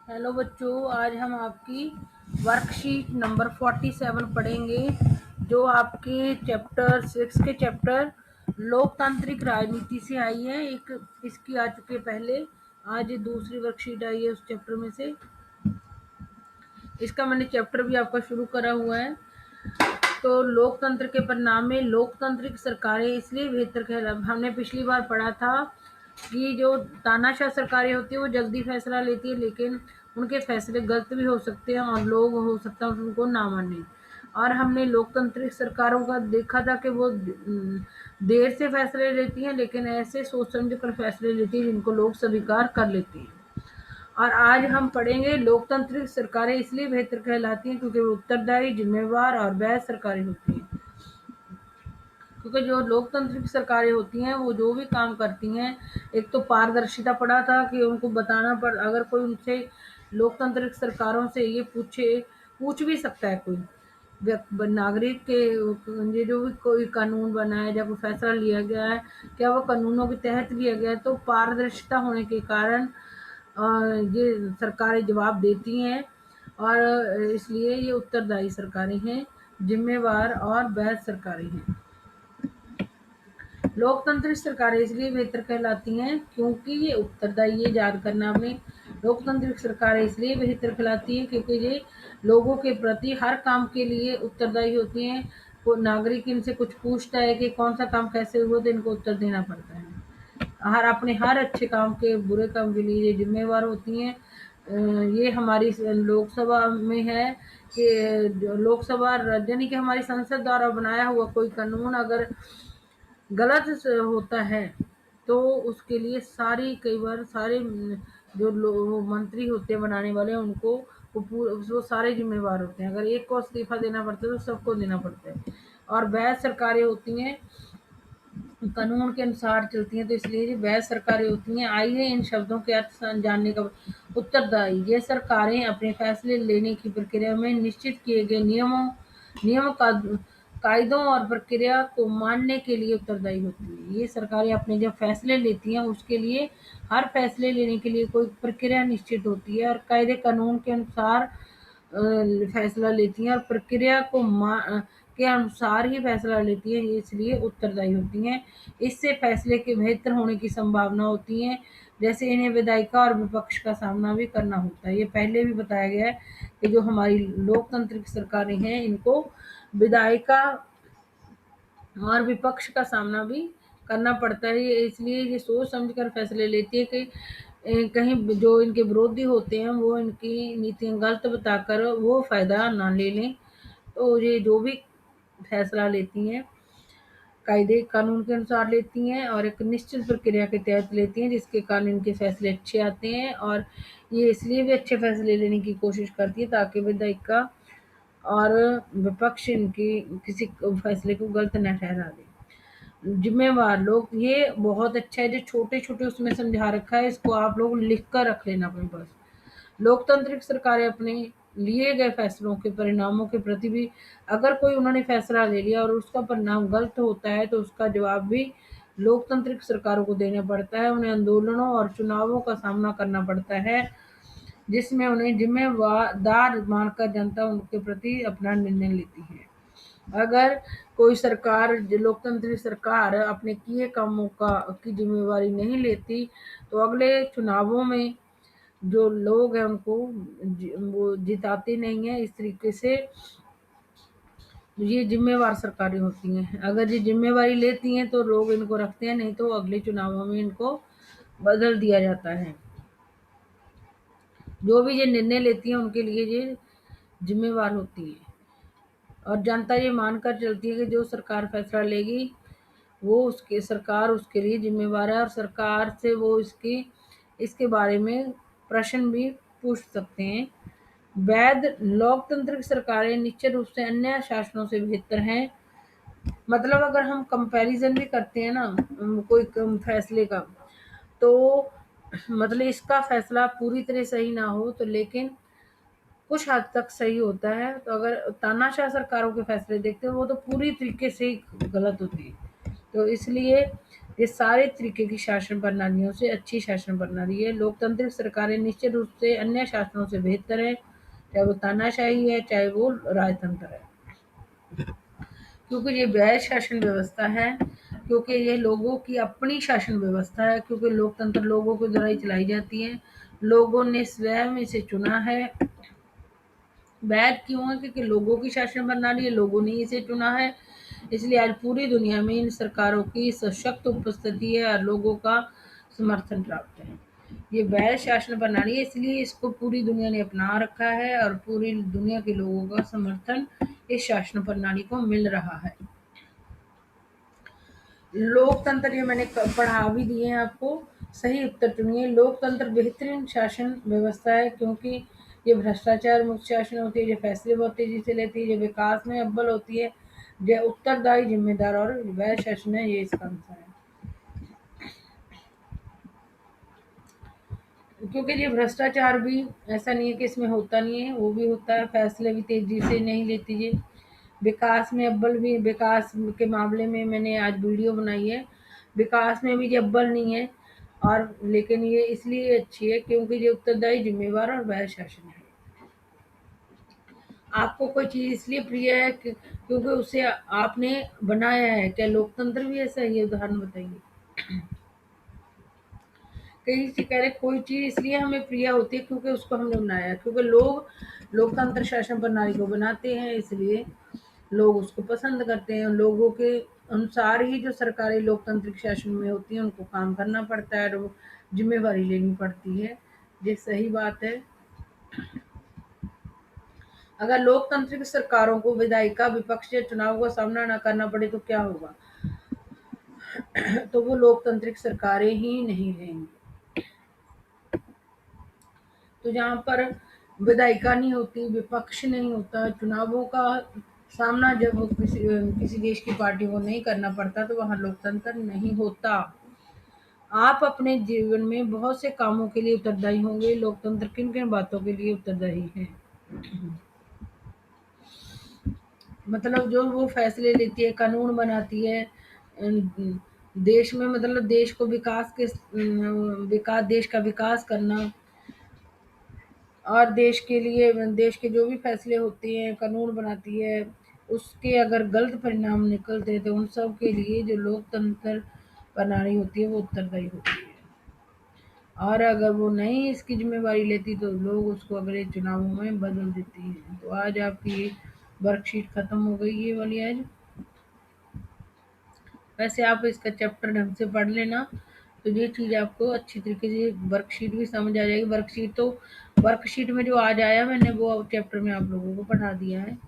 Hello बच्चों, आज हम आपकी वर्कशीट नंबर 47 पढ़ेंगे, जो आपके चैप्टर 6 के चैप्टर लोकतांत्रिक राजनीति से आई है। एक इसकी आ चुकी है पहले, आज ये दूसरी वर्कशीट आई है उस चैप्टर में से। इसका मैंने चैप्टर भी आपका शुरू करा हुआ है। तो लोकतंत्र के परिणाम में लोकतांत्रिक सरकारें इसलिए बेहतर कहला, हमने पिछली बार पढ़ा था कि जो तानाशाह सरकारें होती है वो जल्दी फैसला लेती है, लेकिन उनके फैसले गलत भी हो सकते हैं और लोग हो सकता है उनको ना माने। और हमने लोकतांत्रिक सरकारों का देखा था कि वो देर से फैसले लेती हैं, लेकिन ऐसे सोच समझ कर फैसले लेती हैं जिनको लोग स्वीकार कर लेते हैं। और आज हम पढ़ेंगे लोकतांत्रिक सरकारें इसलिए बेहतर कहलाती हैं क्योंकि वो उत्तरदायी, जिम्मेवार और वैध सरकारें होती हैं। क्योंकि जो लोकतांत्रिक सरकारें होती हैं वो जो भी काम करती हैं, एक तो पारदर्शिता पड़ा था कि उनको बताना पड़, अगर कोई उनसे लोकतांत्रिक सरकारों से ये पूछ भी सकता है कोई नागरिक के, ये जो भी कोई कानून बना है या कोई फैसला लिया गया है, क्या वो कानूनों के तहत लिया गया है। तो पारदर्शिता होने के कारण ये सरकारें जवाब देती हैं, और इसलिए ये उत्तरदायी सरकारें हैं, जिम्मेवार और वैध सरकारें हैं। लोकतांत्रिक सरकारें इसलिए बेहतर कहलाती हैं क्योंकि ये उत्तरदायी, ये याद करना आपने। लोकतांत्रिक सरकारें इसलिए बेहतर कहलाती हैं क्योंकि ये लोगों के प्रति हर काम के लिए उत्तरदायी होती हैं। को नागरिक इनसे कुछ पूछता है कि कौन सा काम कैसे हुआ, तो इनको उत्तर देना पड़ता है। हर अच्छे काम के, बुरे काम के लिए ये जिम्मेवार होती हैं। ये हमारी लोकसभा में है कि लोकसभा यानी कि हमारी संसद द्वारा बनाया हुआ कोई कानून अगर गलत होता है तो उसके लिए कई बार सारे जो मंत्री होते हैं बनाने वाले, उनको वो सारे जिम्मेवार होते हैं। अगर एक को इस्तीफा देना पड़ता है तो सबको देना पड़ता है। और वैध सरकारें होती हैं, कानून के अनुसार चलती हैं, तो इसलिए जो वैध सरकारें होती हैं। आइए इन शब्दों के अर्थ जानने का। उत्तरदायी, ये सरकारें अपने फैसले लेने की प्रक्रिया में निश्चित किए गए नियम का कायदों और प्रक्रिया को मानने के लिए उत्तरदायी होती है। ये सरकारें अपने जब फैसले लेती हैं उसके लिए, हर फैसले लेने के लिए कोई प्रक्रिया निश्चित होती है और कायदे कानून के अनुसार फैसला लेती हैं, और प्रक्रिया के अनुसार ही फैसला लेती है, ये इसलिए उत्तरदायी होती हैं। इससे फैसले के बेहतर होने की संभावना होती है, जैसे इन्हें विधायिका और विपक्ष का सामना भी करना होता है। ये पहले भी बताया गया है कि जो हमारी लोकतांत्रिक सरकारें हैं, इनको विधायिका और विपक्ष का सामना भी करना पड़ता है। इसलिए ये सोच समझ कर फैसले लेती है कि कहीं जो इनके विरोधी होते हैं वो इनकी नीतियाँ गलत बताकर वो फ़ायदा ना ले लें। तो ये जो भी फैसला लेती हैं कायदे कानून के अनुसार लेती हैं और एक निश्चित प्रक्रिया के तहत लेती हैं, जिसके कारण इनके फैसले अच्छे आते हैं। और ये इसलिए भी अच्छे फैसले लेने की कोशिश करती है ताकि विधायिका और विपक्ष इनकी किसी फैसले को गलत न ठहरा दे। जिम्मेवार लोग, ये बहुत अच्छा है, जो छोटे छोटे उसमें समझा रखा है, इसको आप लोग लिख कर रख लेना अपने पास। लोकतांत्रिक सरकारें अपने लिए गए फैसलों के परिणामों के प्रति भी, अगर कोई उन्होंने फैसला ले लिया और उसका परिणाम गलत होता है तो उसका जवाब भी लोकतांत्रिक सरकारों को देना पड़ता है। उन्हें आंदोलनों और चुनावों का सामना करना पड़ता है, जिसमें उन्हें जिम्मेदार मानकर जनता उनके प्रति अपना निर्णय लेती है। अगर कोई सरकार, जो लोकतांत्रिक सरकार अपने किए कामों की जिम्मेवारी नहीं लेती, तो अगले चुनावों में जो लोग हैं उनको वो जिताते नहीं है। इस तरीके से ये जिम्मेवार सरकारें होती हैं। अगर ये जिम्मेवारी लेती हैं तो लोग इनको रखते हैं, नहीं तो अगले चुनावों में इनको बदल दिया जाता है। जो भी ये निर्णय लेती हैं उनके लिए ये जिम्मेवार होती है, और जनता ये मानकर चलती है कि जो सरकार फैसला लेगी वो उसके सरकार उसके लिए जिम्मेवार है, और सरकार से वो इसके बारे में प्रश्न भी पूछ सकते हैं। वैध लोकतांत्रिक सरकारें निश्चित रूप से अन्य शासनों से बेहतर हैं। मतलब अगर हम कंपैरिजन भी करते हैं ना, कोई फैसले का, तो मतलब इसका फैसला पूरी तरह सही ना हो तो लेकिन कुछ हद तक सही होता है। तो अगर तानाशाह सरकारों के फैसले देखते हैं वो तो पूरी तरीके से ही गलत होती है। तो इसलिए ये सारे तरीके की शासन प्रणालियों से अच्छी शासन प्रणाली है। लोकतांत्रिक सरकारें निश्चित रूप से अन्य शासनों से बेहतर है, चाहे वो तानाशाही है, चाहे वो राजतंत्र है। क्योंकि ये वैध शासन व्यवस्था है, क्योंकि ये लोगों की अपनी शासन व्यवस्था है, क्योंकि लोकतंत्र लोगों के द्वारा ही चलाई जाती है, लोगों ने स्वयं इसे चुना है। वैध क्यों है? क्योंकि लोगों की शासन प्रणाली है, लोगों ने इसे चुना है, इसलिए आज पूरी दुनिया में इन सरकारों की सशक्त उपस्थिति है और लोगों का समर्थन प्राप्त है। ये वैध शासन प्रणाली है, इसलिए इसको पूरी दुनिया ने अपना रखा है और पूरी दुनिया के लोगों का समर्थन इस शासन प्रणाली को मिल रहा है। लोकतंत्र ये मैंने पढ़ा भी दिए हैं आपको। सही उत्तर चुनिए। लोकतंत्र बेहतरीन शासन व्यवस्था है, क्योंकि ये भ्रष्टाचार मुक्त शासन होती है, ये फैसले बहुत तेजी से लेती है, ये विकास में अव्वल होती है, ये उत्तरदायी, जिम्मेदार और वैध शासन है। ये इसका आंसर है। क्योंकि ये भ्रष्टाचार भी ऐसा नहीं है कि इसमें होता नहीं है, वो भी होता है, फैसले भी तेजी से नहीं लेती ये। विकास में अव्वल भी, विकास के मामले में मैंने आज वीडियो बनाई है, विकास में भी ये अव्वल नहीं है। और लेकिन ये इसलिए अच्छी है क्योंकि ये उत्तरदायी, जिम्मेवार और वैध शासन है। आपको कोई चीज इसलिए प्रिय है क्योंकि उसे आपने बनाया है। क्या लोकतंत्र भी ऐसा ही है? उदाहरण बताइए। कई से कह रहे कोई चीज इसलिए हमें प्रिय होती है क्योंकि उसको हमने बनाया है, क्योंकि लोग लोकतंत्र शासन प्रणाली को बनाते हैं, इसलिए लोग उसको पसंद करते हैं। लोगों के अनुसार ही जो सरकारी लोकतांत्रिक शासन में होती है उनको काम करना पड़ता है और वो जिम्मेवारी लेनी पड़ती है। ये सही बात है। अगर लोकतांत्रिक सरकारों को विधायिका विपक्ष या चुनाव का सामना न करना पड़े तो क्या होगा? तो वो लोकतांत्रिक सरकारें ही नहीं रहेंगी। तो जहाँ पर विधायिका नहीं होती, विपक्ष नहीं होता, चुनावों का सामना जब किसी देश की पार्टी को नहीं करना पड़ता, तो वहाँ लोकतंत्र नहीं होता। आप अपने जीवन में बहुत से कामों के लिए उत्तरदायी होंगे। लोकतंत्र किन किन बातों के लिए उत्तरदायी है? मतलब जो वो फैसले लेती है, कानून बनाती है, देश में, मतलब देश को विकास, देश का विकास करना, और देश के लिए, देश के जो भी फैसले होते हैं, कानून बनाती है, उसके अगर गलत परिणाम निकलते हैं तो उन सब के लिए जो लोकतंत्र प्रणाली होती है वो उत्तरदायी होती है। और अगर वो नहीं इसकी जिम्मेवारी लेती तो लोग उसको अगले चुनावों में बदल देती हैं। तो आज आपकी वर्कशीट खत्म हो गई ये वाली आज। वैसे आप इसका चैप्टर ढंग से पढ़ लेना, तो ये चीज़ आपको अच्छी तरीके से वर्कशीट भी समझ आ जाएगी। वर्कशीट में जो आज आया मैंने वो चैप्टर में आप लोगों को पढ़ा दिया है।